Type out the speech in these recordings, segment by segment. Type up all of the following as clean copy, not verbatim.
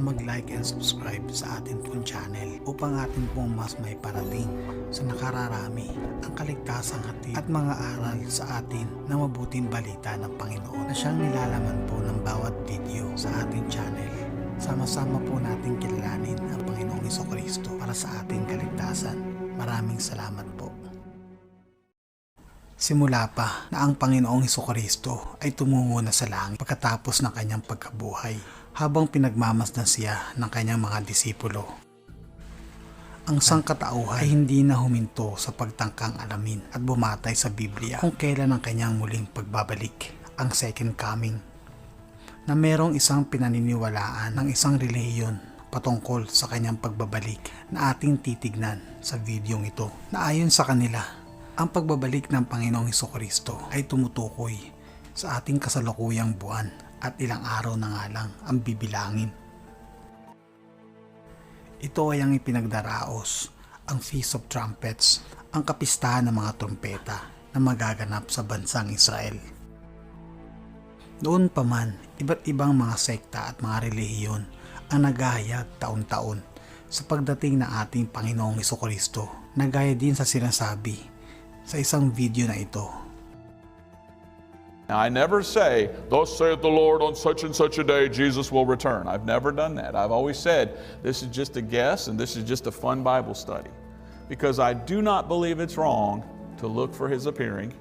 mag-like and subscribe sa atin pong channel upang atin pong mas may parating sa nakararami ang kaligtasang hatid at mga aral sa atin na mabuting balita ng Panginoon na siyang nilalaman po ng bawat video sa ating channel. Sama-sama po natin kilalanin ang Panginoong Hesukristo para sa ating kaligtasan. Maraming salamat po. Simula pa na ang Panginoong Hesukristo ay tumungo na sa langit pagkatapos ng kanyang pagkabuhay habang pinagmamasdan siya ng kanyang mga disipulo. Ang sangkatauhan ay hindi na huminto sa pagtangkang alamin at bumatay sa Biblia kung kailan ang kanyang muling pagbabalik, ang second coming, na merong isang pinaniniwalaan ng isang relihiyon patungkol sa kanyang pagbabalik na ating titignan sa videong ito, na ayon sa kanila, ang pagbabalik ng Panginoong Hesukristo ay tumutukoy sa ating kasalukuyang buwan at ilang araw na nga lang ang bibilangin. Ito ay ang ipinagdaraos, ang Feast of Trumpets, ang kapistahan ng mga trumpeta na magaganap sa bansang Israel. Noon pa man, iba't ibang mga sekta at mga relihiyon ang naghahayag taon-taon sa pagdating ng ating Panginoong Hesukristo, na gaya din sa sinasabi sa isang video na ito. Now, I never say, thus saith the Lord, on such and such a day Jesus will return. I've never done that. I've always said this is just a guess and this is just a fun Bible study, because I do not believe it's wrong to look for his appearing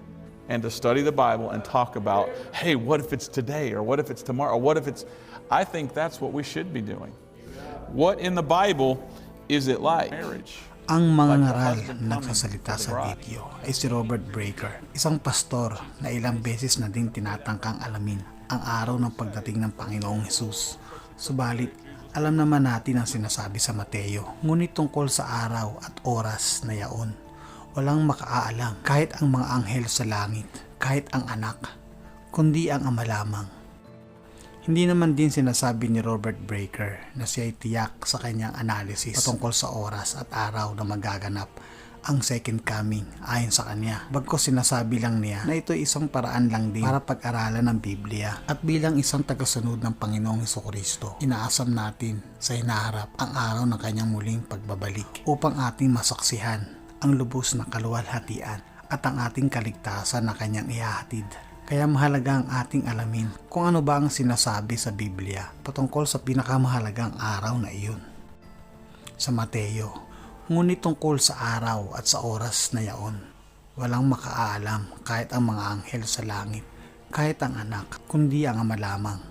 and to study the Bible and talk about, hey, what if it's today, or what if it's tomorrow, or what if it's... I think that's what we should be doing. What in the Bible is it like? Marriage. Ang mangangaral na nagsasalita sa video ay si Robert Breaker, isang pastor na ilang beses na din tinatangkang alamin ang araw ng pagdating ng Panginoong Hesus. Subalit, alam naman natin ang sinasabi sa Mateo, ngunit tungkol sa araw at oras na yaon, walang makaalam, kahit ang mga anghel sa langit, kahit ang anak, kundi ang Ama lamang. Hindi naman din sinasabi ni Robert Breaker na siya ay tiyak sa kanyang analysis patungkol sa oras at araw na magaganap ang second coming ayon sa kanya. Bagkus sinasabi lang niya na ito ay isang paraan lang din para pag-aralan ng Biblia, at bilang isang tagasunod ng Panginoong Hesukristo, inaasam natin sa hinaharap ang araw ng kanyang muling pagbabalik upang ating masaksihan ang lubos na kaluwalhatian at ang ating kaligtasan na kanyang ihahatid. Kaya mahalaga ang ating alamin kung ano ba ang sinasabi sa Biblia patungkol sa pinakamahalagang araw na iyon. Sa Mateo, ngunit tungkol sa araw at sa oras na yaon, walang makaalam, kahit ang mga anghel sa langit, kahit ang anak, kundi ang Ama lamang.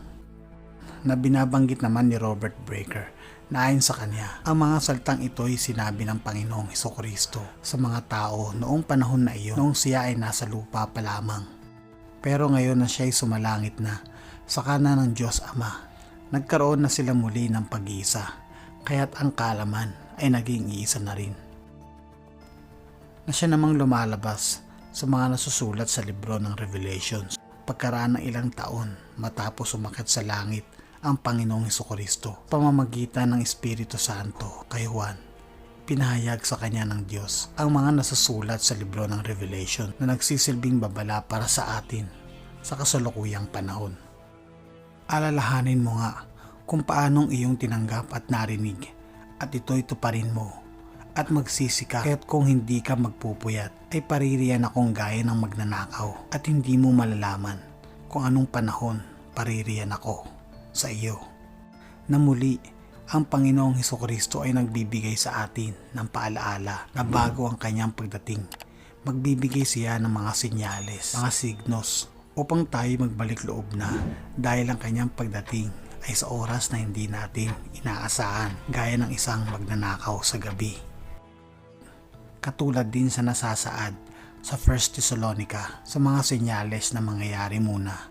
Na binabanggit naman ni Robert Breaker na ayon sa kanya, ang mga salitang ito ay sinabi ng Panginoong Hesukristo sa mga tao noong panahon na iyon, noong siya ay nasa lupa pa lamang. Pero ngayon na siya ay sumalangit na sa kanan ng Diyos Ama, nagkaroon na sila muli ng pag-iisa, kaya't ang kaalaman ay naging iisa na rin. Na siya namang lumalabas sa mga nasusulat sa libro ng Revelations pagkaraan ng ilang taon matapos umakyat sa langit ang Panginoong Hesukristo pamamagitan ng Espiritu Santo kay Juan. Pinahayag sa kanya ng Diyos ang mga nasusulat sa libro ng Revelation na nagsisilbing babala para sa atin sa kasalukuyang panahon. Alalahanin mo nga kung paanong iyong tinanggap at narinig, at ito'y tuparin mo at magsisi ka, kaya't kung hindi ka magpupuyat ay paririyan akong gaya ng magnanakaw, at hindi mo malalaman kung anong panahon paririyan ako sa iyo. Na muli, ang Panginoong Hesukristo ay nagbibigay sa atin ng paalaala na bago ang kanyang pagdating, magbibigay siya ng mga senyales, mga signos, upang tayo magbalik loob na, dahil ang kanyang pagdating ay sa oras na hindi natin inaasahan, gaya ng isang magnanakaw sa gabi. Katulad din sa nasasaad sa 1 Thessalonica sa mga senyales na mangyayari muna,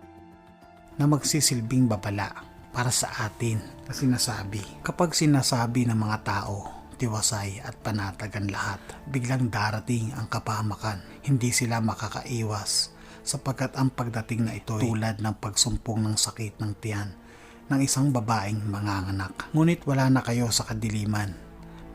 na magsisilbing babala para sa atin, na sinasabi, kapag sinasabi ng mga tao, tiwasay at panatagan lahat, biglang darating ang kapahamakan, hindi sila makakaiwas, sapagkat ang pagdating na ito ay tulad ng pagsumpong ng sakit ng tiyan ng isang babaeng manganganak. Ngunit wala na kayo sa kadiliman,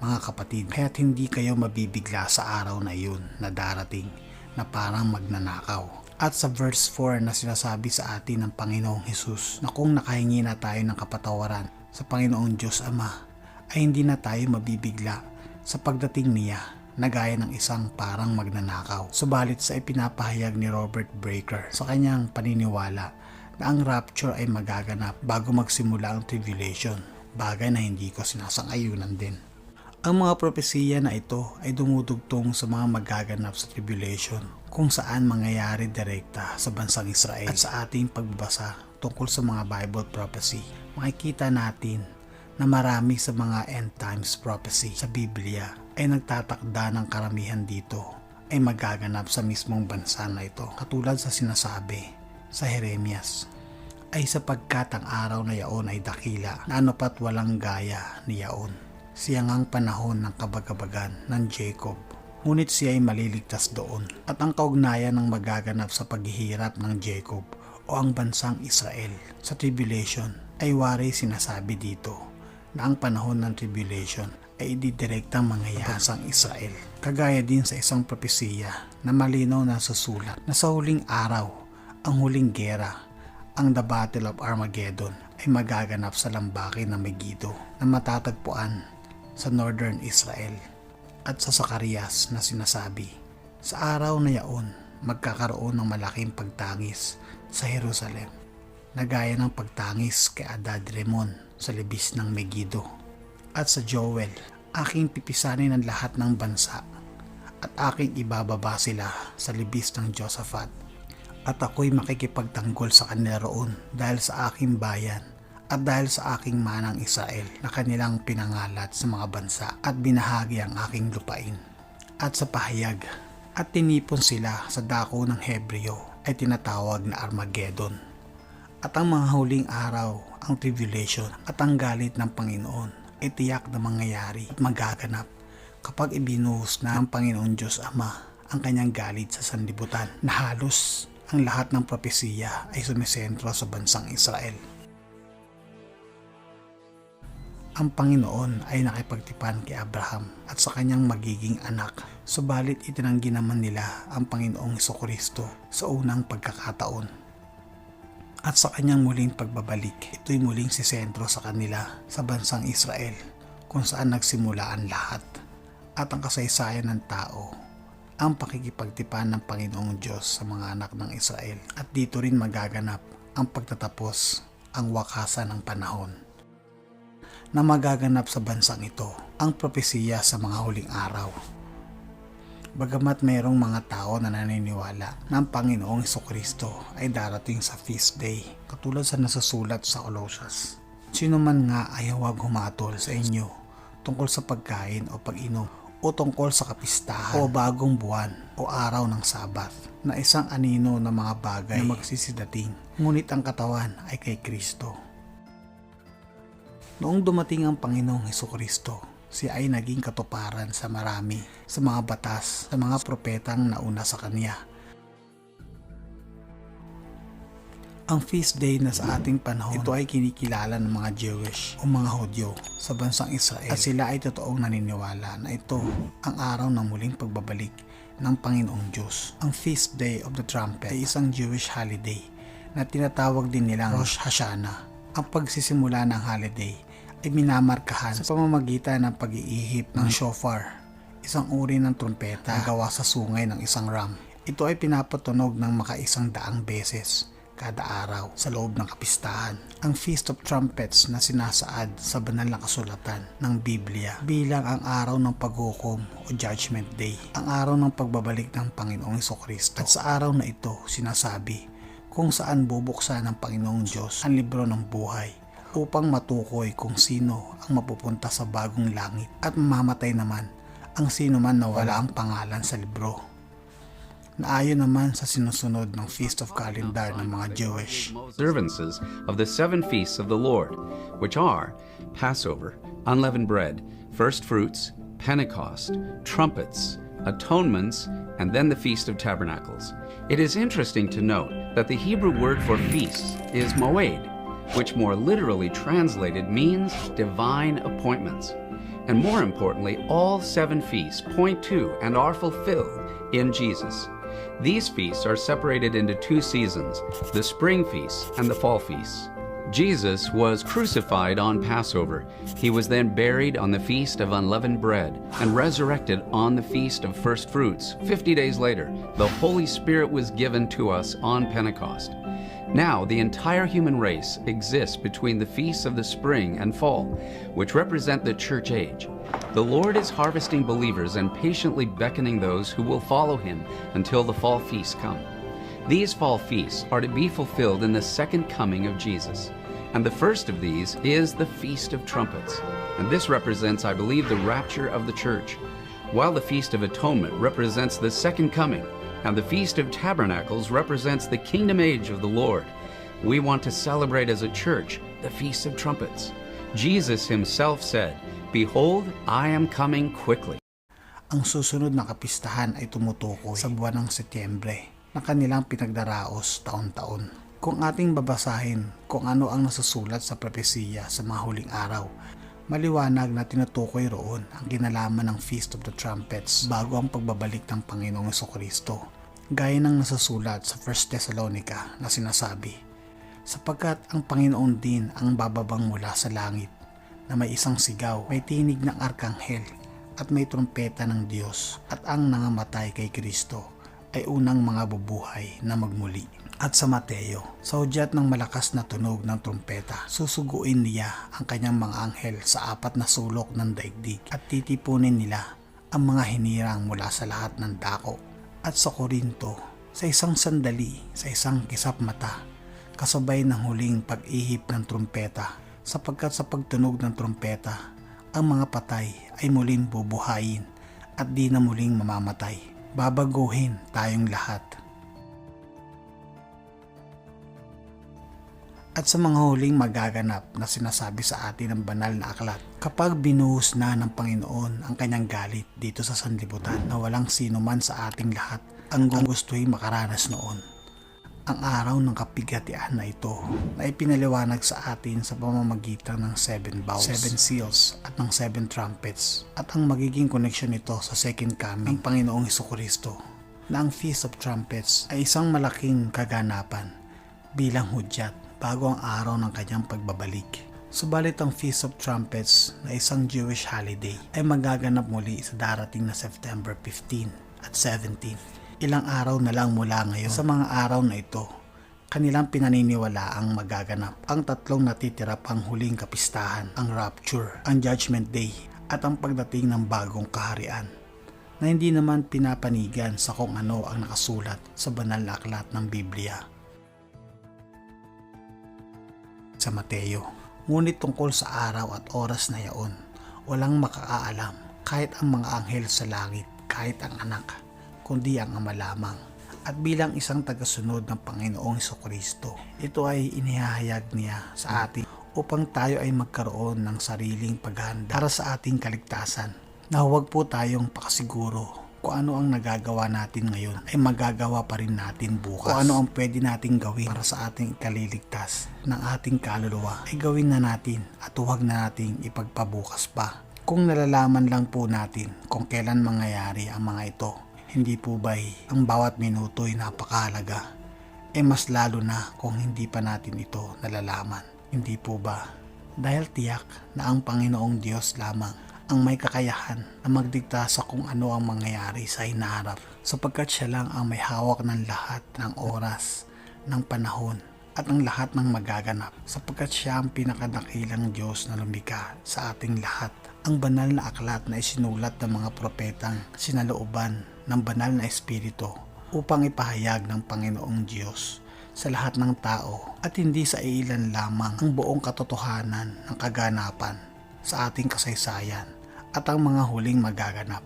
mga kapatid, kaya't hindi kayo mabibigla sa araw na iyon na darating na parang magnanakaw. At sa verse 4 na sinasabi sa atin ng Panginoong Hesus na kung nakahingi na tayo ng kapatawaran sa Panginoong Diyos Ama ay hindi na tayo mabibigla sa pagdating niya na gaya ng isang parang magnanakaw. Subalit sa ipinapahayag ni Robert Breaker sa kanyang paniniwala na ang rapture ay magaganap bago magsimula ang tribulation, bagay na hindi ko sinasang-ayunan din. Ang mga propesiya na ito ay dumudugtong sa mga magaganap sa tribulation kung saan mangyayari direkta sa bansang Israel. At sa ating pagbabasa tungkol sa mga Bible prophecy, makikita natin na marami sa mga end times prophecy sa Biblia ay nagtatakda ng karamihan dito ay magaganap sa mismong bansa na ito. Katulad sa sinasabi sa Jeremias, ay sapagkat ang araw na yaon ay dakila na anupat walang gaya ni yaon. Siya ngang panahon ng kabagabagan ng Jacob, ngunit siya ay maliligtas doon. At ang kaugnayan ng magaganap sa paghihirap ng Jacob o ang bansang Israel sa tribulation ay wari sinasabi dito na ang panahon ng tribulation ay ididirektang mangyayari sa bansang Israel. Kagaya din sa isang propesiya na malinaw na susulat na sa huling araw, ang huling gera, ang The Battle of Armageddon ay magaganap sa lambakin ng Megiddo na matatagpuan sa Northern Israel. At sa Zacarias na sinasabi, sa araw na yaon, magkakaroon ng malaking pagtangis sa Jerusalem na gaya ng pagtangis kay Adad-Remon sa libis ng Megiddo. At sa Joel, aking pipisanin ang lahat ng bansa at aking ibababa sila sa libis ng Josaphat. At ako'y makikipagtanggol sa kanila roon dahil sa aking bayan at dahil sa aking manang Israel na kanilang pinangalat sa mga bansa at binahagi ang aking lupain. At sa pahayag, at tinipon sila sa dako ng Hebreo ay tinatawag na Armageddon. At ang mga huling araw, ang tribulation at ang galit ng Panginoon ay tiyak na mangyayari at magaganap kapag ibinuhos na ng Panginoon Diyos Ama ang kanyang galit sa sanlibutan na halos ang lahat ng propesiya ay sumisentro sa bansang Israel. Ang Panginoon ay nakipagtipan kay Abraham at sa kanyang magiging anak, subalit itinanggi naman nila ang Panginoong Hesukristo sa unang pagkakataon. At sa kanyang muling pagbabalik, ito'y muling sisentro sa kanila sa bansang Israel kung saan nagsimula ang lahat. At ang kasaysayan ng tao, ang pakikipagtipan ng Panginoong Diyos sa mga anak ng Israel. At dito rin magaganap ang pagtatapos, ang wakasan ng panahon na magaganap sa bansang ito, ang propesiya sa mga huling araw. Bagamat mayroong mga tao na naniniwala na ang Panginoong Hesukristo ay darating sa feast day, katulad sa nasusulat sa Colossians. Sino man nga ay huwag humatol sa inyo tungkol sa pagkain o pag-inom o tungkol sa kapistahan o bagong buwan o araw ng Sabath na isang anino ng mga bagay na magsisidating, ngunit ang katawan ay kay Kristo. Noong dumating ang Panginoong Hesukristo, siya ay naging katuparan sa marami sa mga batas, sa mga propetang nauna sa kanya. Ang feast day na sa ating panahon, ito ay kinikilala ng mga Jewish o mga Hudyo sa bansang Israel at sila ay totoong naniniwala na ito ang araw ng muling pagbabalik ng Panginoong Diyos. Ang Feast Day of the Trumpet ay isang Jewish holiday na tinatawag din nilang Rosh Hashanah. Ang pagsisimula ng holiday ay minamarkahan sa pamamagitan ng pag-iihip ng shofar, isang uri ng trumpeta na gawa sa sungay ng isang ram. Ito ay pinapatunog ng maka-100 beses kada araw sa loob ng kapistahan. Ang Feast of Trumpets na sinasaad sa banal na kasulatan ng Biblia bilang ang araw ng paghukom o Judgment Day, ang araw ng pagbabalik ng Panginoong Hesukristo. At sa araw na ito sinasabi kung saan bubuksan ng Panginoong Diyos ang libro ng buhay upang matukoy kung sino ang mapupunta sa bagong langit at mamamatay naman ang sino man na wala ang pangalan sa libro. Naayon naman sa sinusunod ng Feast of Calendar ng mga Jewish observances of the 7 feasts of the Lord, which are Passover, unleavened bread, first fruits, Pentecost, trumpets, atonements, and then the Feast of Tabernacles. It is interesting to note that the Hebrew word for feast is moed, which more literally translated means divine appointments. And more importantly, all 7 feasts point to and are fulfilled in Jesus. These feasts are separated into 2 seasons, the spring feasts and the fall feasts. Jesus was crucified on Passover. He was then buried on the Feast of Unleavened Bread and resurrected on the Feast of First Fruits. 50 days later, the Holy Spirit was given to us on Pentecost. Now, the entire human race exists between the feasts of the spring and fall, which represent the church age. The Lord is harvesting believers and patiently beckoning those who will follow him until the fall feasts come. These fall feasts are to be fulfilled in the second coming of Jesus. And the first of these is the Feast of Trumpets. And this represents, I believe, the rapture of the church, while the Feast of Atonement represents the second coming, and the Feast of Tabernacles represents the kingdom age of the Lord. We want to celebrate as a church the Feast of Trumpets. Jesus himself said, "Behold, I am coming quickly." Ang susunod na kapistahan ay tumutukoy sa buwan ng Setyembre na kanilang pinagdaraos taon-taon. Kung ating babasahin kung ano ang nasusulat sa propesiya sa mga huling araw, maliwanag na tinutukoy roon ang kinalaman ng Feast of the Trumpets bago ang pagbabalik ng Panginoong Jesucristo. Gaya ng nasusulat sa 1 Thessalonica na sinasabi, sapagkat ang Panginoon din ang bababang mula sa langit, na may isang sigaw, may tinig ng arkanghel, at may trumpeta ng Diyos, at ang nangamatay kay Kristo ay unang mga bubuhay na magmuli. At sa Mateo, sa hudyat ng malakas na tunog ng trumpeta, susuguin niya ang kanyang mga anghel sa 4 na sulok ng daigdig at titipunin nila ang mga hinirang mula sa lahat ng dako. At sa Korinto, sa isang sandali, sa isang kisap mata, kasabay ng huling pag-ihip ng trumpeta, sapagkat sa pagtunog ng trumpeta, ang mga patay ay muling bubuhayin at di na muling mamamatay. Babaguhin tayong lahat. At sa mga huling magaganap na sinasabi sa atin ng banal na aklat, kapag binuhos na ng Panginoon ang kanyang galit dito sa sanlibutan na walang sino man sa ating lahat ang gugustuhin makaranas noon, ang araw ng kapigatian na ito na ipinaliwanag sa atin sa pamamagitan ng 7 bowls, 7 seals at ng 7 trumpets, at ang magiging koneksyon nito sa second coming ng Panginoong Jesucristo, na ang Feast of Trumpets ay isang malaking kaganapan bilang hudyat bago ang araw ng kanyang pagbabalik. Subalit ang Feast of Trumpets na isang Jewish holiday ay magaganap muli sa darating na September 15 at 17. Ilang araw na lang mula ngayon. Sa mga araw na ito, kanilang pinaniniwala ang magaganap ang 3 natitira pang huling kapistahan, ang Rapture, ang Judgment Day, at ang pagdating ng bagong kaharian, na hindi naman pinapanigan sa kung ano ang nakasulat sa banal na aklat ng Biblia. Sa Mateo, ngunit tungkol sa araw at oras na yaon, walang makakaalam, kahit ang mga anghel sa langit, kahit ang anak, kundi ang Ama lamang. At bilang isang tagasunod ng Panginoong Jesucristo, ito ay inihahayag niya sa atin upang tayo ay magkaroon ng sariling paghahanda para sa ating kaligtasan, na huwag po tayong pakasiguro kung ano ang nagagawa natin ngayon ay magagawa pa rin natin bukas. Kung ano ang pwede nating gawin para sa ating ikaliligtas ng ating kaluluwa ay gawin na natin at huwag na nating ipagpabukas pa. Kung nalalaman lang po natin kung kailan mangyayari ang mga ito, hindi po ba'y ang bawat minuto ay napakahalaga? Mas lalo na kung hindi pa natin ito nalalaman. Hindi po ba? Dahil tiyak na ang Panginoong Diyos lamang ang may kakayahan na magdikta sa kung ano ang mangyayari sa hinaharap, sapagkat siya lang ang may hawak ng lahat ng oras, ng panahon, at ng lahat ng magaganap, sapagkat siya ang pinakadakilang Diyos na lumikha sa ating lahat. Ang banal na aklat na isinulat ng mga propetang sinalooban ng banal na espiritu upang ipahayag ng Panginoong Diyos sa lahat ng tao at hindi sa ilan lamang ang buong katotohanan ng kaganapan sa ating kasaysayan at ang mga huling magaganap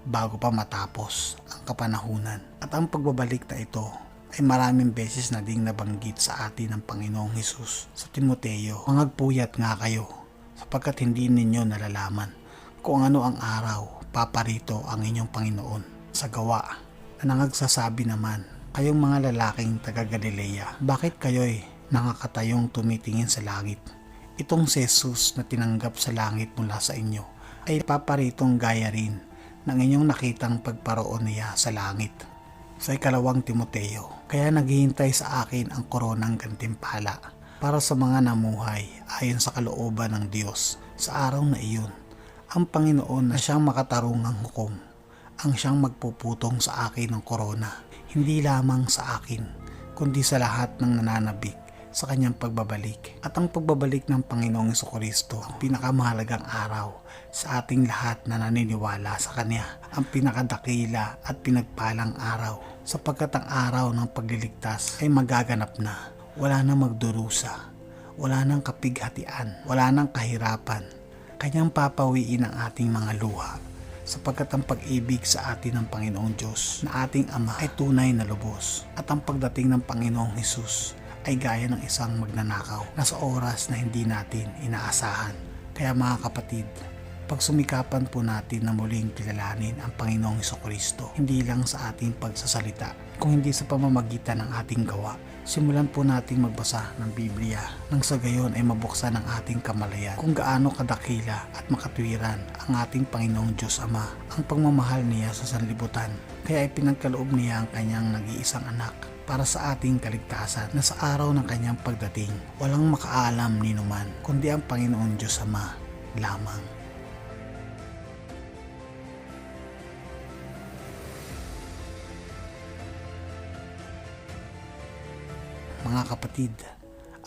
bago pa matapos ang kapanahunan. At ang pagbabalik na ito ay maraming beses na ding nabanggit sa atin ng Panginoong Hesus sa Timoteo. Mangagpuyat nga kayo sapagkat hindi ninyo nalalaman kung ano ang araw paparito ang inyong Panginoon. Sa gawa na nangagsasabi naman, kayong mga lalaking taga Galilea, bakit kayo'y nakakatayong tumitingin sa langit? Itong si Jesus na tinanggap sa langit mula sa inyo ay paparitong gaya rin ng inyong nakitang pagparoon niya sa langit. Sa 2 Timoteo, kaya naghihintay sa akin ang koronang gantimpala para sa mga namuhay ayon sa kalooban ng Diyos sa araw na iyon. Ang Panginoon na siyang makatarungang hukom, ang siyang magpuputong sa akin ng korona, hindi lamang sa akin, kundi sa lahat ng nananabik sa kanyang pagbabalik. At ang pagbabalik ng Panginoong Jesucristo ang pinakamahalagang araw sa ating lahat na naniniwala sa Kanya, ang pinakadakila at pinagpalang araw, sapagkat ang araw ng pagliligtas ay magaganap na. Wala nang magdurusa, wala nang kapighatian, wala nang kahirapan. Kanyang papawiin ang ating mga luha, sapagkat ang pag-ibig sa atin ng Panginoong Diyos na ating Ama ay tunay na lubos, at ang pagdating ng Panginoong Hesus ay gaya ng isang magnanakaw na sa oras na hindi natin inaasahan. Kaya mga kapatid, pagsumikapan po natin na muling kilalanin ang Panginoong Jesucristo, hindi lang sa ating pagsasalita, kung hindi sa pamamagitan ng ating gawa. Simulan po nating magbasa ng Biblia nang sa gayon ay mabuksan ang ating kamalayan kung gaano kadakila at makatwiran ang ating Panginoong Diyos Ama, ang pagmamahal niya sa sanlibutan. Kaya ay pinagkaloob niya ang kanyang nag-iisang anak para sa ating kaligtasan, na sa araw ng kanyang pagdating walang makaalam ni numan kundi ang Panginoon Diyos Ama lamang. Mga kapatid,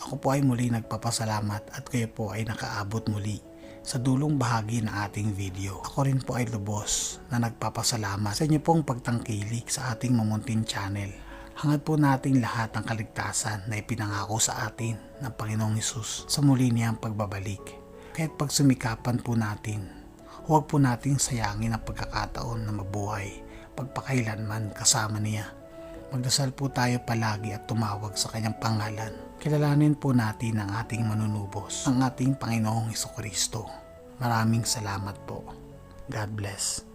ako po ay muli nagpapasalamat at kayo po ay nakaabot muli sa dulong bahagi ng ating video. Ako rin po ay lubos na nagpapasalamat sa inyo pong pagtangkilik sa ating mamunting channel. Hangad po nating lahat ang kaligtasan na ipinangako sa atin ng Panginoong Hesus sa muli niyang pagbabalik. Kaya't pagsumikapan po natin, huwag po nating sayangin ang pagkakataon na mabuhay pagpakailanman kasama niya. Magdasal po tayo palagi at tumawag sa kanyang pangalan. Kilalanin po natin ang ating manunubos, ang ating Panginoong Jesucristo. Maraming salamat po. God bless.